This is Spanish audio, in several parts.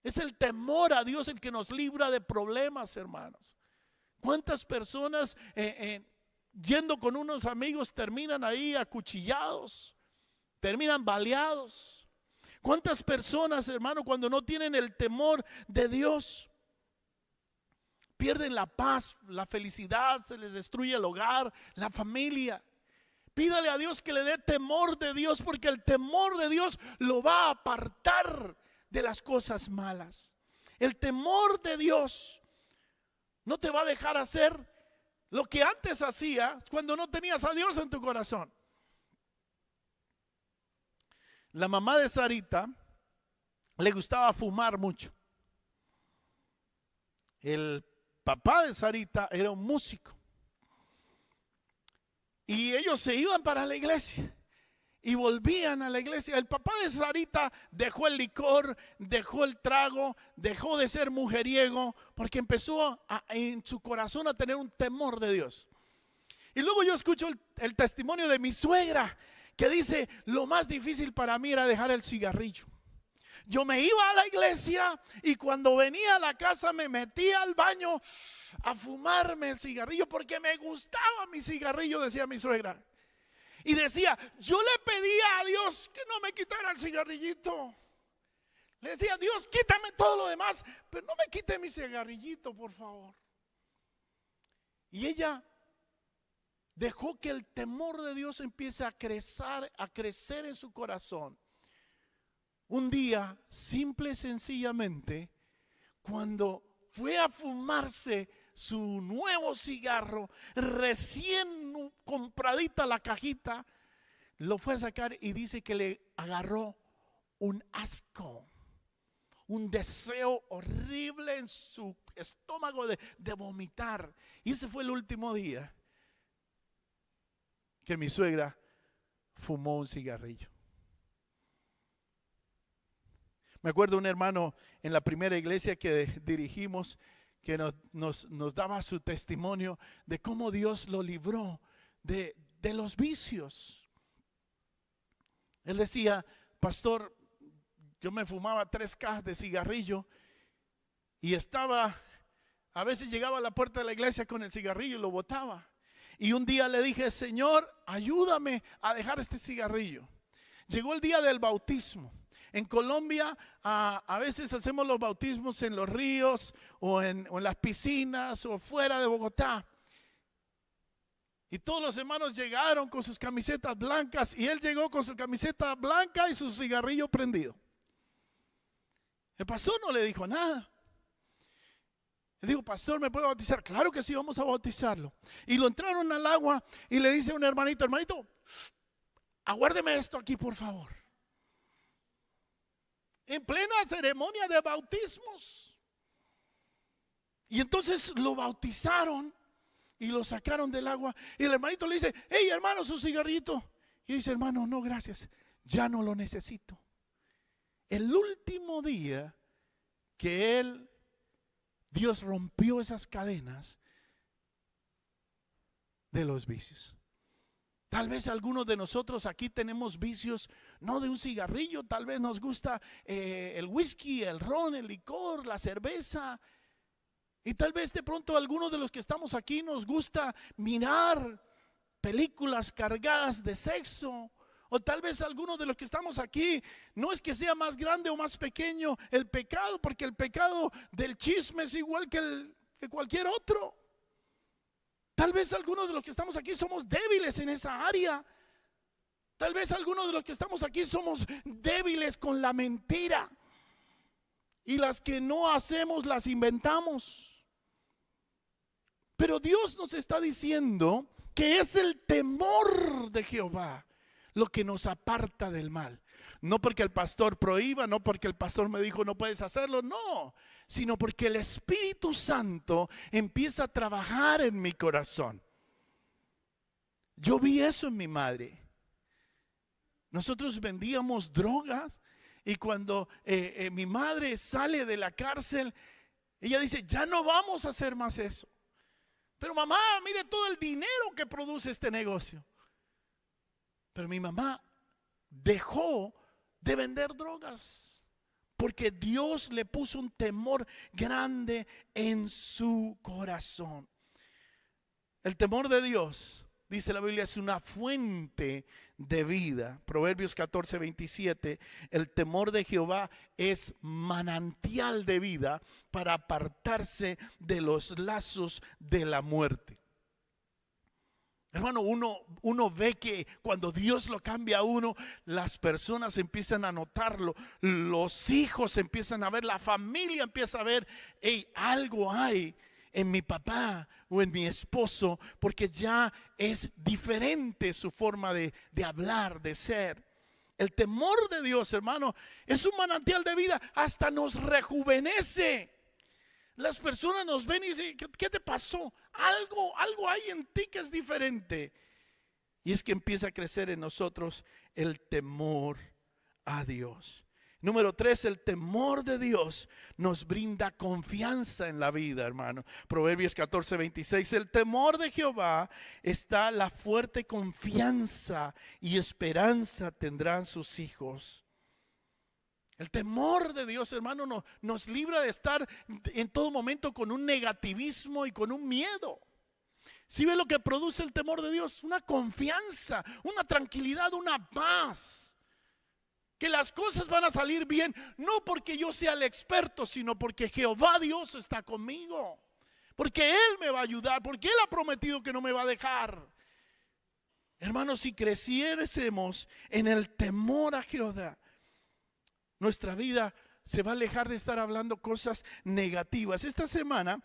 Es el temor a Dios el que nos libra de problemas, hermanos. ¿Cuántas personas yendo con unos amigos terminan ahí acuchillados, terminan baleados? ¿Cuántas personas, hermano, cuando no tienen el temor de Dios, pierden la paz, la felicidad, se les destruye el hogar, la familia? Pídale a Dios que le dé temor de Dios, porque el temor de Dios lo va a apartar de las cosas malas. El temor de Dios no te va a dejar hacer lo que antes hacía cuando no tenías a Dios en tu corazón. La mamá de Sarita le gustaba fumar mucho. El papá de Sarita era un músico. Y ellos se iban para la iglesia y volvían a la iglesia. El papá de Sarita dejó el licor, dejó el trago, dejó de ser mujeriego, porque empezó en su corazón a tener un temor de Dios. Y luego yo escucho el testimonio de mi suegra, que dice: lo más difícil para mí era dejar el cigarrillo. Yo me iba a la iglesia y cuando venía a la casa me metía al baño a fumarme el cigarrillo, porque me gustaba mi cigarrillo, decía mi suegra. Y decía: yo le pedía a Dios que no me quitara el cigarrillito. Le decía: Dios, quítame todo lo demás, pero no me quite mi cigarrillito, por favor. Y ella dejó que el temor de Dios empiece a crecer en su corazón. Un día, simple y sencillamente, cuando fue a fumarse su nuevo cigarro, recién compradita la cajita, lo fue a sacar y dice que le agarró un asco, un deseo horrible en su estómago de vomitar. Y ese fue el último día que mi suegra fumó un cigarrillo. Me acuerdo un hermano en la primera iglesia que dirigimos, que nos daba su testimonio de cómo Dios lo libró de los vicios. Él decía: pastor, yo me fumaba 3 cajas de cigarrillo y a veces llegaba a la puerta de la iglesia con el cigarrillo y lo botaba. Y un día le dije: Señor, ayúdame a dejar este cigarrillo. Llegó el día del bautismo. En Colombia a veces hacemos los bautismos en los ríos o en las piscinas o fuera de Bogotá. Y todos los hermanos llegaron con sus camisetas blancas y él llegó con su camiseta blanca y su cigarrillo prendido. El pastor no le dijo nada. Le dijo: pastor, ¿me puede bautizar? Claro que sí, vamos a bautizarlo. Y lo entraron al agua y le dice a un hermanito: hermanito, aguárdeme esto aquí, por favor. En plena ceremonia de bautismos. Y entonces lo bautizaron y lo sacaron del agua. Y el hermanito le dice: hey, hermano, su cigarrito. Y dice: hermano, no, gracias, ya no lo necesito. El último día que Dios rompió esas cadenas de los vicios. Tal vez algunos de nosotros aquí tenemos vicios, no de un cigarrillo, tal vez nos gusta el whisky, el ron, el licor, la cerveza. Y tal vez de pronto algunos de los que estamos aquí nos gusta mirar películas cargadas de sexo. O tal vez algunos de los que estamos aquí, no es que sea más grande o más pequeño el pecado, porque el pecado del chisme es igual que cualquier otro. Tal vez algunos de los que estamos aquí somos débiles en esa área. Tal vez algunos de los que estamos aquí somos débiles con la mentira. Y las que no hacemos las inventamos. Pero Dios nos está diciendo que es el temor de Jehová lo que nos aparta del mal. No porque el pastor prohíba, no porque el pastor me dijo no puedes hacerlo, no, sino porque el Espíritu Santo empieza a trabajar en mi corazón. Yo vi eso en mi madre. Nosotros vendíamos drogas y cuando mi madre sale de la cárcel, ella dice: ya no vamos a hacer más eso. Pero mamá, mire todo el dinero que produce este negocio. Pero mi mamá dejó de vender drogas porque Dios le puso un temor grande en su corazón. El temor de Dios, dice la Biblia, es una fuente de vida. Proverbios 14:27, el temor de Jehová es manantial de vida para apartarse de los lazos de la muerte. Hermano, uno ve que cuando Dios lo cambia a uno, las personas empiezan a notarlo, los hijos empiezan a ver, la familia empieza a ver, hey, algo hay en mi papá o en mi esposo, porque ya es diferente su forma de hablar, de ser. El temor de Dios, hermano, es un manantial de vida, hasta nos rejuvenece. Las personas nos ven y dicen, ¿qué te pasó? Algo hay en ti que es diferente. Y es que empieza a crecer en nosotros el temor a Dios. Número 3, el temor de Dios nos brinda confianza en la vida, hermano. Proverbios 14:26, el temor de Jehová está la fuerte confianza y esperanza tendrán sus hijos. El temor de Dios, hermano, nos libra de estar en todo momento con un negativismo y con un miedo. ¿Sí ve lo que produce el temor de Dios? Una confianza, una tranquilidad, una paz. Que las cosas van a salir bien, no porque yo sea el experto, sino porque Jehová Dios está conmigo. Porque Él me va a ayudar, porque Él ha prometido que no me va a dejar. Hermanos, si creciésemos en el temor a Jehová, nuestra vida se va a alejar de estar hablando cosas negativas. Esta semana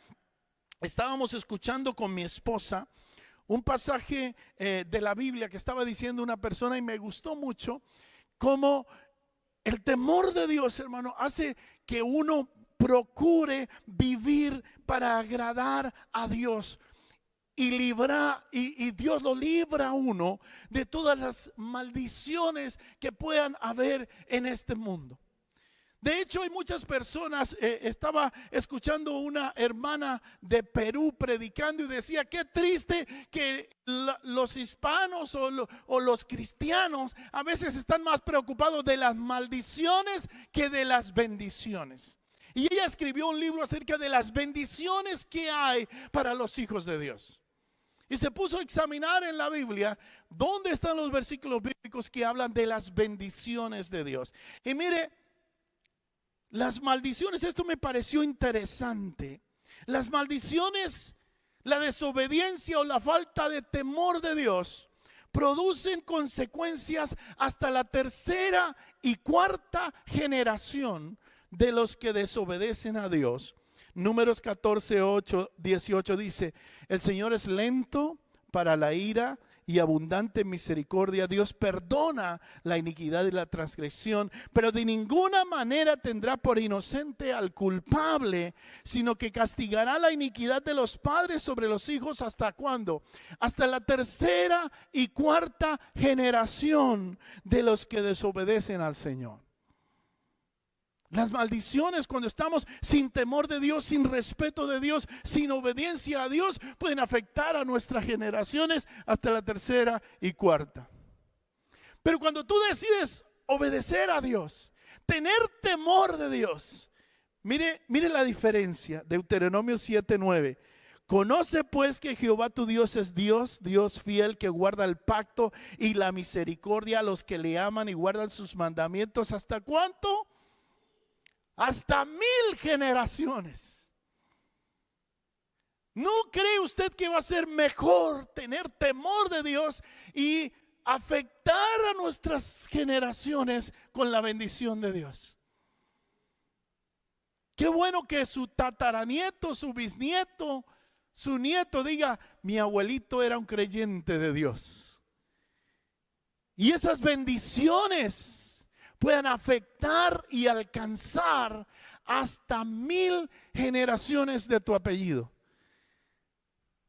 estábamos escuchando con mi esposa un pasaje de la Biblia que estaba diciendo una persona y me gustó mucho cómo el temor de Dios, hermano, hace que uno procure vivir para agradar a Dios. Y Dios lo libra a uno de todas las maldiciones que puedan haber en este mundo. De hecho, hay muchas personas, estaba escuchando una hermana de Perú predicando y decía, qué triste que los hispanos o los cristianos a veces están más preocupados de las maldiciones que de las bendiciones. Y ella escribió un libro acerca de las bendiciones que hay para los hijos de Dios. Y se puso a examinar en la Biblia dónde están los versículos bíblicos que hablan de las bendiciones de Dios. Y mire, las maldiciones, esto me pareció interesante. Las maldiciones, la desobediencia o la falta de temor de Dios producen consecuencias hasta la tercera y cuarta generación de los que desobedecen a Dios. Números 14:18 dice, el Señor es lento para la ira y abundante en misericordia. Dios perdona la iniquidad y la transgresión, pero de ninguna manera tendrá por inocente al culpable, sino que castigará la iniquidad de los padres sobre los hijos. ¿Hasta cuándo? Hasta la tercera y cuarta generación de los que desobedecen al Señor. Las maldiciones, cuando estamos sin temor de Dios, sin respeto de Dios, sin obediencia a Dios, pueden afectar a nuestras generaciones hasta la tercera y cuarta. Pero cuando tú decides obedecer a Dios, tener temor de Dios, mire la diferencia. Deuteronomio 7:9. Conoce pues que Jehová tu Dios es Dios, Dios fiel, que guarda el pacto y la misericordia a los que le aman y guardan sus mandamientos. ¿Hasta cuánto? Hasta 1000 generaciones. ¿No cree usted que va a ser mejor tener temor de Dios y afectar a nuestras generaciones con la bendición de Dios? Qué bueno que su tataranieto, su bisnieto, su nieto diga, mi abuelito era un creyente de Dios. Y esas bendiciones puedan afectar y alcanzar hasta 1000 generaciones de tu apellido.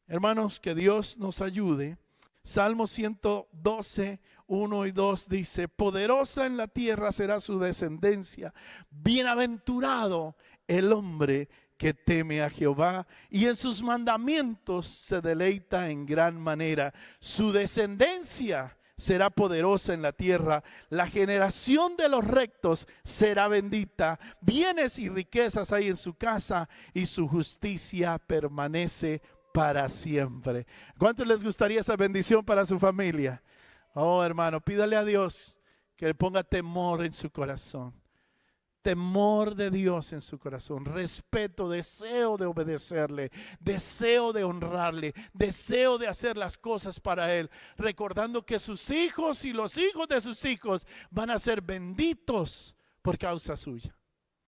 Hermanos, que Dios nos ayude. Salmo 112, 1 y 2 dice, poderosa en la tierra será su descendencia, bienaventurado el hombre que teme a Jehová y en sus mandamientos se deleita en gran manera. Su descendencia será poderosa en la tierra. La generación de los rectos será bendita. Bienes y riquezas hay en su casa y su justicia permanece para siempre. ¿Cuántos les gustaría esa bendición para su familia? Oh, hermano, pídale a Dios que le ponga temor en su corazón. Temor de Dios en su corazón, respeto, deseo de obedecerle, deseo de honrarle, deseo de hacer las cosas para Él, recordando que sus hijos y los hijos de sus hijos van a ser benditos por causa suya.